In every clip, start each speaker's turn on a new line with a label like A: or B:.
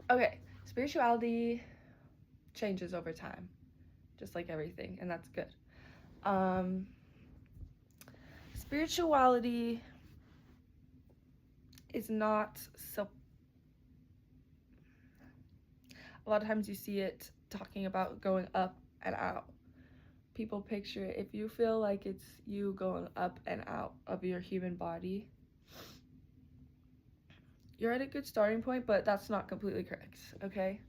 A: Okay, spirituality changes over time, just like everything, and that's good. Um, Spirituality is not so. A lot of times you see it talking about going up and out. People picture it. If you feel like it's you going up and out of your human body, you're at a good starting point, but that's not completely correct, okay?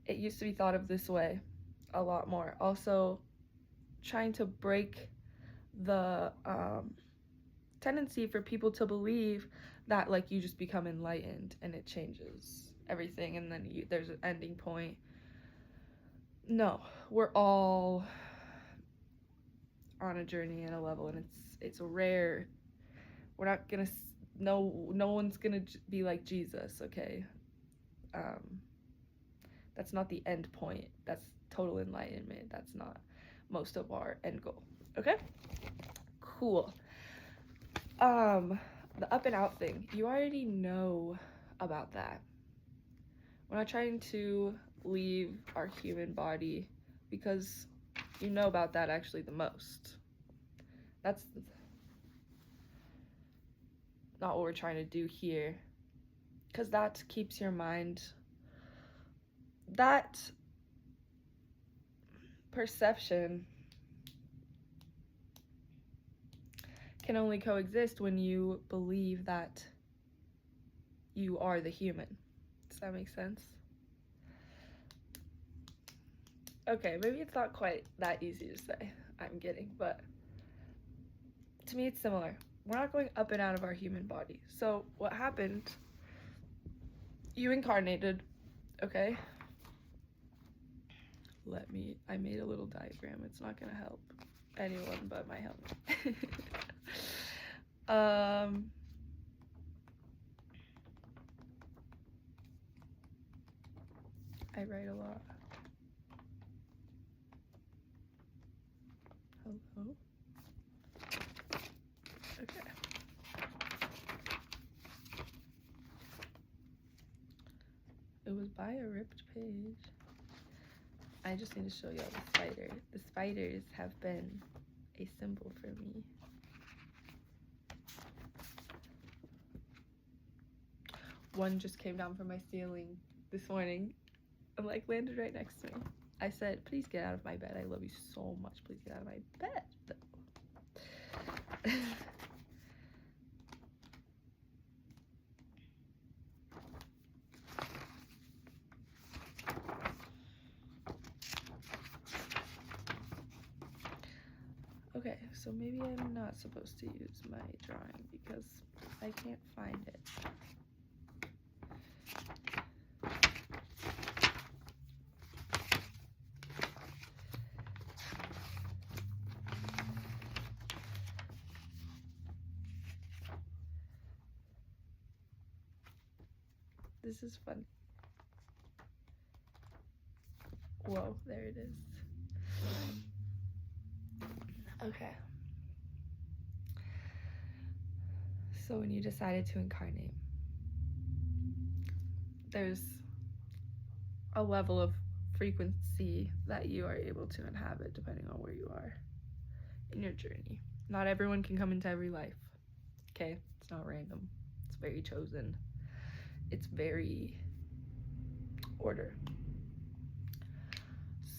A: It used to be thought of this way a lot more. Also, trying to break the tendency for people to believe that like you just become enlightened and it changes everything and then there's an ending point. No, we're all on a journey and a level, and it's rare. We're not gonna no one's gonna be like Jesus, okay? um that's not the end point. That's total enlightenment. That's not most of our end goal. Okay, cool. The up and out thing, you already know about that. We're not trying to leave our human body because you know about that actually the most. That's not what we're trying to do here, because that keeps your mind, that perception can only coexist when you believe that you are the human. Does that make sense? Okay, maybe it's not quite that easy to say, I'm getting, but to me it's similar. We're not going up and out of our human body. So what happened, you incarnated, okay? I made a little diagram. It's not gonna help anyone but my help. I write a lot. Hello? Okay. It was by a ripped page. I just need to show y'all the spider. The spiders have been a symbol for me. One just came down from my ceiling this morning and like landed right next to me. I said, please get out of my bed. I love you so much. Please get out of my bed. Okay, so maybe I'm not supposed to use my drawing because I can't find it. This is fun. Whoa, there it is. Okay. So when you decided to incarnate, there's a level of frequency that you are able to inhabit depending on where you are in your journey. Not everyone can come into every life, okay? It's not random. It's very chosen. It's very order.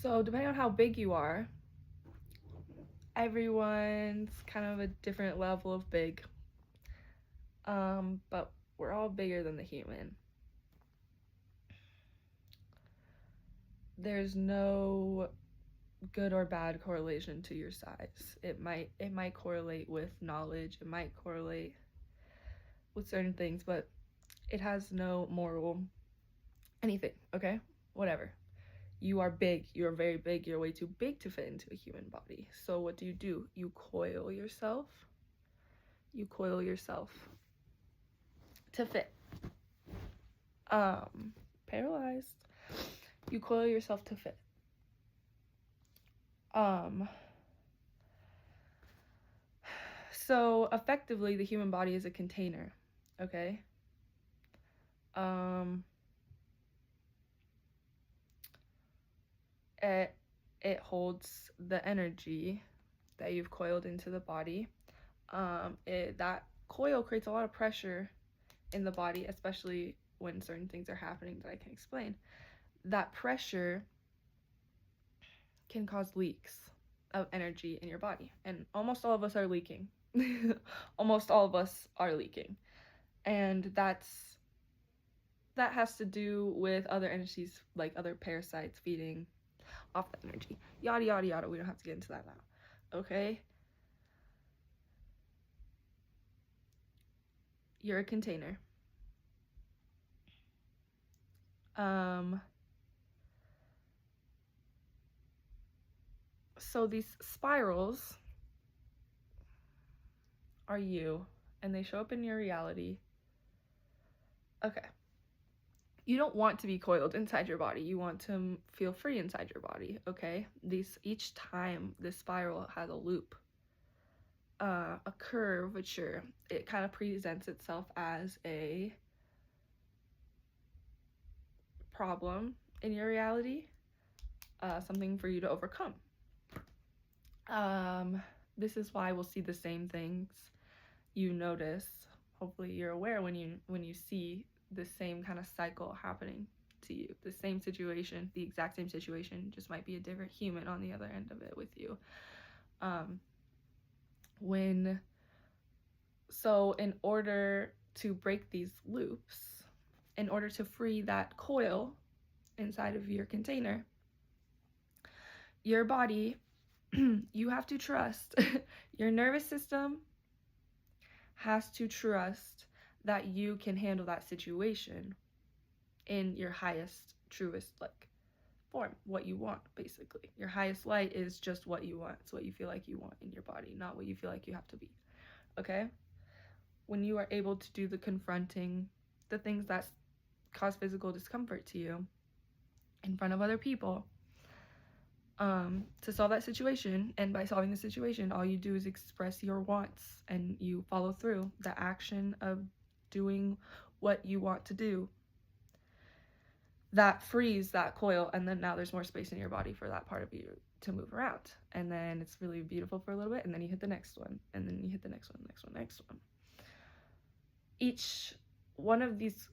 A: So depending on how big you are, everyone's kind of a different level of big. But we're all bigger than the human. There's no good or bad correlation to your size. It might correlate with knowledge, it might correlate with certain things, but it has no moral anything, okay? Whatever. You are big, you're very big, you're way too big to fit into a human body. So what do? You coil yourself. You coil yourself to fit. Paralyzed. You coil yourself to fit. So effectively the human body is a container, okay? it holds the energy that you've coiled into the body. That coil creates a lot of pressure in the body, especially when certain things are happening that I can explain. That pressure can cause leaks of energy in your body, and almost all of us are leaking. Almost all of us are leaking, and that has to do with other entities, like other parasites feeding off the energy, yada yada yada. We don't have to get into that now. Okay, you're a container. So these spirals are you, and they show up in your reality. Okay, you don't want to be coiled inside your body. You want to feel free inside your body. Okay, each time this spiral has a loop, a curvature, it kind of presents itself as a problem in your reality, something for you to overcome. This is why we'll see the same things. You notice, hopefully you're aware when you see the same kind of cycle happening to you, the same situation, the exact same situation, just might be a different human on the other end of it with you. So in order to break these loops, in order to free that coil inside of your container, your body, you have to trust, your nervous system has to trust that you can handle that situation in your highest, truest, form, what you want, basically. Your highest light is just what you want. It's what you feel like you want in your body, not what you feel like you have to be. Okay? When you are able to do the confronting, the things that cause physical discomfort to you in front of other people, to solve that situation, and by solving the situation, all you do is express your wants and you follow through the action of doing what you want to do. That frees that coil, and then now there's more space in your body for that part of you to move around, and then it's really beautiful for a little bit, and then you hit the next one, and then you hit the next one. Each one of these,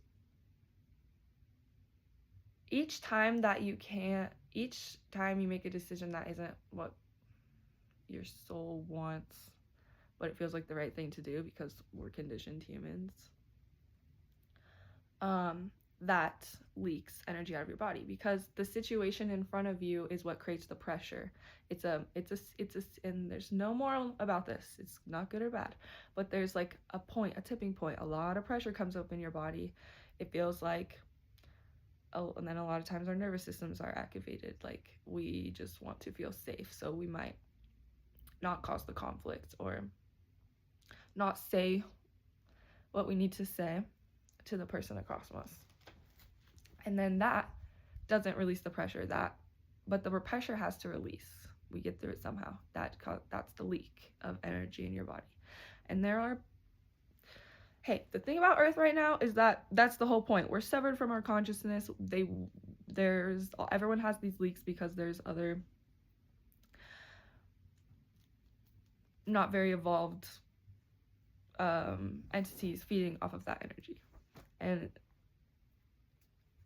A: each time you make a decision that isn't what your soul wants, but it feels like the right thing to do because we're conditioned humans, that leaks energy out of your body, because the situation in front of you is what creates the pressure. And there's no moral about this. It's not good or bad, but there's like a tipping point. A lot of pressure comes up in your body. It feels like, and then a lot of times our nervous systems are activated. Like, we just want to feel safe, so we might not cause the conflict or not say what we need to say to the person across from us. And then that doesn't release the pressure, but the pressure has to release. We get through it somehow. That's the leak of energy in your body. And the thing about Earth right now is that's the whole point. We're severed from our consciousness. Everyone has these leaks because there's other not very evolved entities feeding off of that energy. And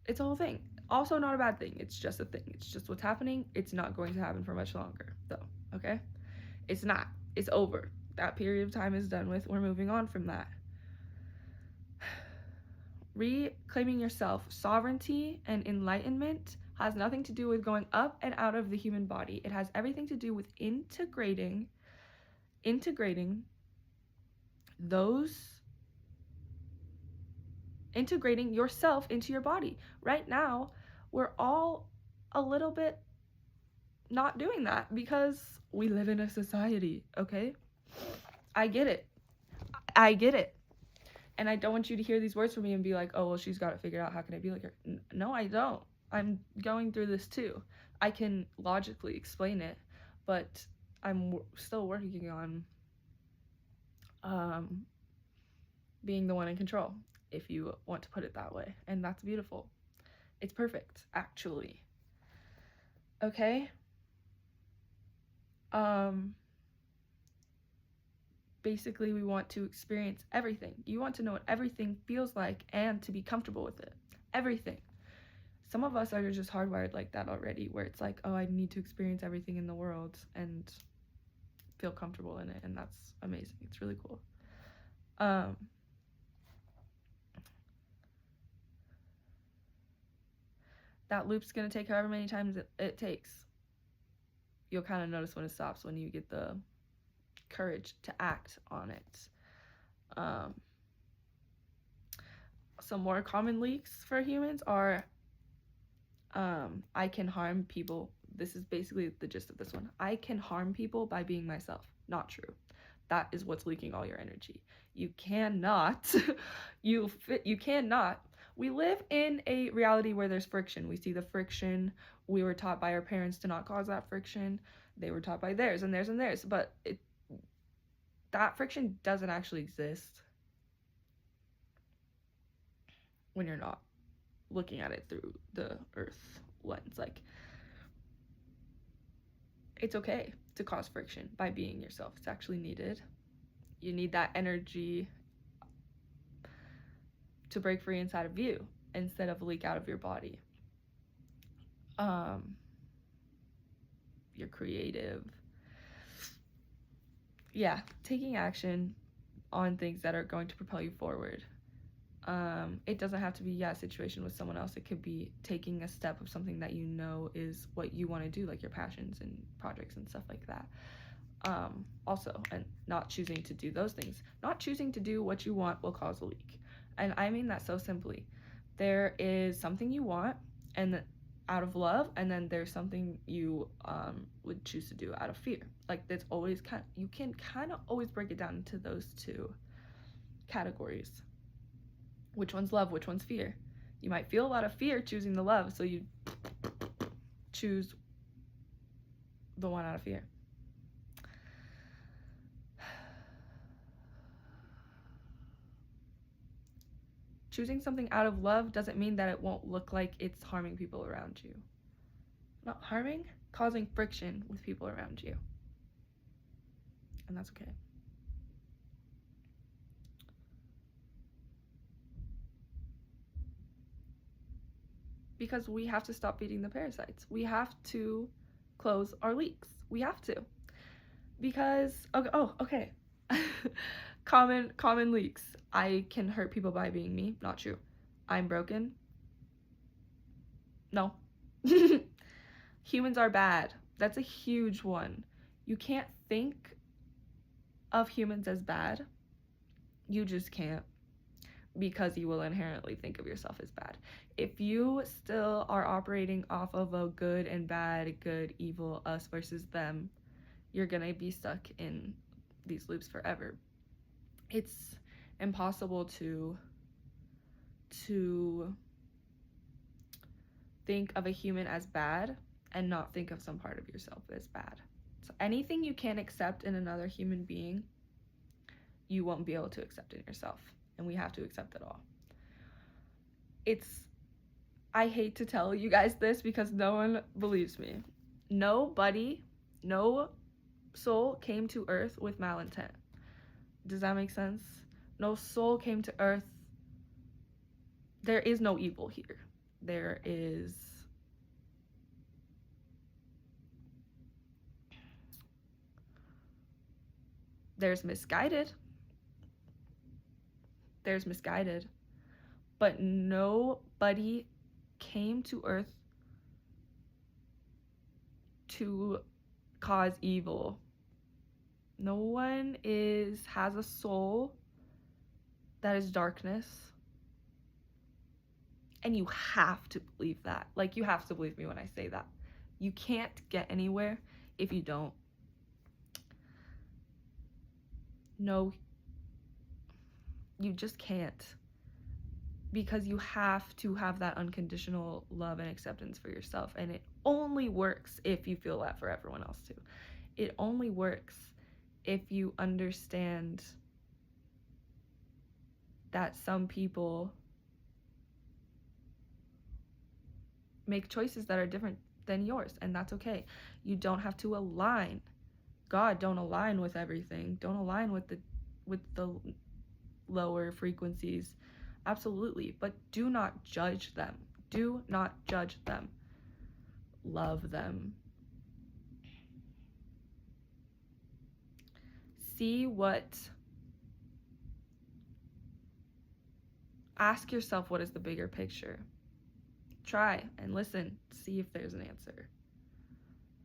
A: it's a whole thing. Also not a bad thing. It's just a thing. It's just what's happening. It's not going to happen for much longer, though. Okay? It's not. It's over. That period of time is done with. We're moving on from that. Reclaiming yourself. Sovereignty and enlightenment has nothing to do with going up and out of the human body. It has everything to do with integrating yourself into your body. Right now, we're all a little bit not doing that because we live in a society, okay? I get it. And I don't want you to hear these words from me and be like, oh, well, she's got it figured out. How can I be like her? No, I don't. I'm going through this too. I can logically explain it, but I'm still working on being the one in control, if you want to put it that way. And that's beautiful. It's perfect, actually. Okay? Basically, we want to experience everything. You want to know what everything feels like and to be comfortable with it. Everything. Some of us are just hardwired like that already, where it's like, oh, I need to experience everything in the world and feel comfortable in it, and that's amazing. It's really cool. That loop's gonna take however many times it takes. You'll kind of notice when it stops when you get the courage to act on it. Some more common leaks for humans are I can harm people. This is basically the gist of this one. I can harm people by being myself. Not true. That is what's leaking all your energy. You cannot, you cannot. We live in a reality where there's friction. We see the friction. We were taught by our parents to not cause that friction. They were taught by theirs and theirs and theirs. But that friction doesn't actually exist when you're not looking at it through the earth lens. Like, it's okay to cause friction by being yourself. It's actually needed. You need that energy to break free inside of you instead of leak out of your body. You're creative. Yeah, taking action on things that are going to propel you forward. It doesn't have to be a situation with someone else. It could be taking a step of something that you know is what you want to do, like your passions and projects and stuff like that. Also, and not choosing to do those things. Not choosing to do what you want will cause a leak. And I mean that so simply. There is something you want and out of love, and then there's something you would choose to do out of fear. Like, that's always you can kind of always break it down into those two categories. Which one's love, which one's fear? You might feel a lot of fear choosing the love, so you choose the one out of fear. Choosing something out of love doesn't mean that it won't look like it's harming people around you. Not harming, causing friction with people around you. And that's okay. Because we have to stop feeding the parasites. We have to close our leaks. We have to. Because, okay. Common leaks. I can hurt people by being me. Not true. I'm broken. No. Humans are bad. That's a huge one. You can't think of humans as bad. You just can't, because you will inherently think of yourself as bad. If you still are operating off of a good and bad, good, evil, us versus them, you're gonna be stuck in these loops forever. It's impossible to think of a human as bad and not think of some part of yourself as bad. So anything you can't accept in another human being, you won't be able to accept in yourself. And we have to accept it all. I hate to tell you guys this because no one believes me. Nobody, no soul came to earth with malintent. Does that make sense? No soul came to earth. There is no evil here. There's misguided. But nobody came to earth to cause evil. No one has a soul that is darkness. And you have to believe that. Like, you have to believe me when I say that. You can't get anywhere if you don't. No, you just can't. Because you have to have that unconditional love and acceptance for yourself. And it only works if you feel that for everyone else too. It only works if you understand that some people make choices that are different than yours, and that's okay. You don't have to align. God, don't align with everything. Don't align with the lower frequencies. Absolutely, but do not judge them. Do not judge them. Love them. Ask yourself, what is the bigger picture? Try and listen, see if there's an answer.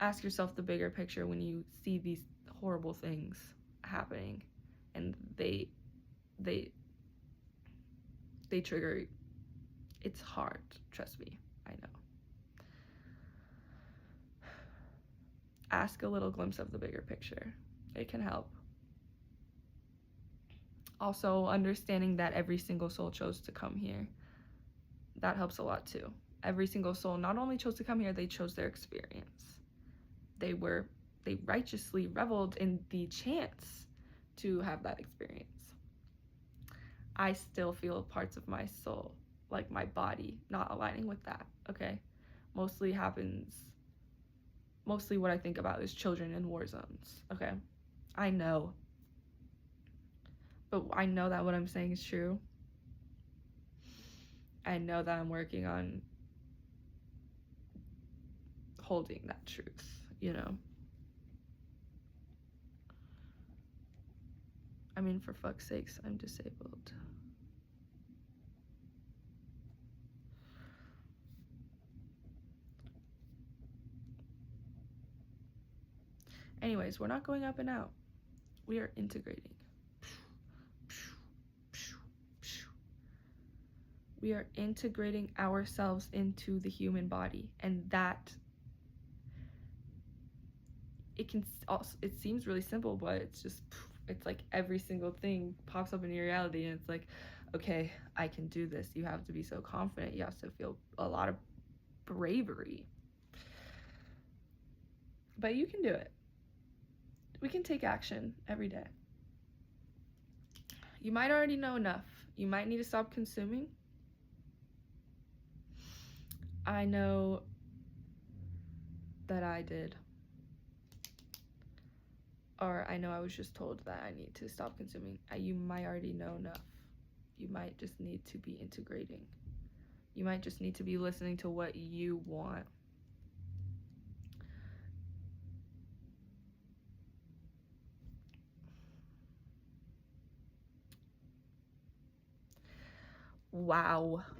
A: Ask yourself the bigger picture when you see these horrible things happening, and they trigger. It's hard, trust me, I know. Ask a little glimpse of the bigger picture. It can help. Also, understanding that every single soul chose to come here. That helps a lot too. Every single soul not only chose to come here, they chose their experience. They righteously reveled in the chance to have that experience. I still feel parts of my soul, like my body, not aligning with that, okay? Mostly what I think about is children in war zones, okay? I know. But I know that what I'm saying is true. I know that I'm working on holding that truth, you know? I mean, for fuck's sakes, I'm disabled. Anyways, we're not going up and out. We are integrating. We are integrating ourselves into the human body, and that it seems really simple, but it's like every single thing pops up in your reality, and it's like, okay, I can do this. You have to be so confident. You have to feel a lot of bravery, but you can do it. We can take action every day. You might already know enough. You might need to stop consuming. I know that I did. Or I know I was just told that I need to stop consuming. You might already know enough. You might just need to be integrating. You might just need to be listening to what you want. Wow.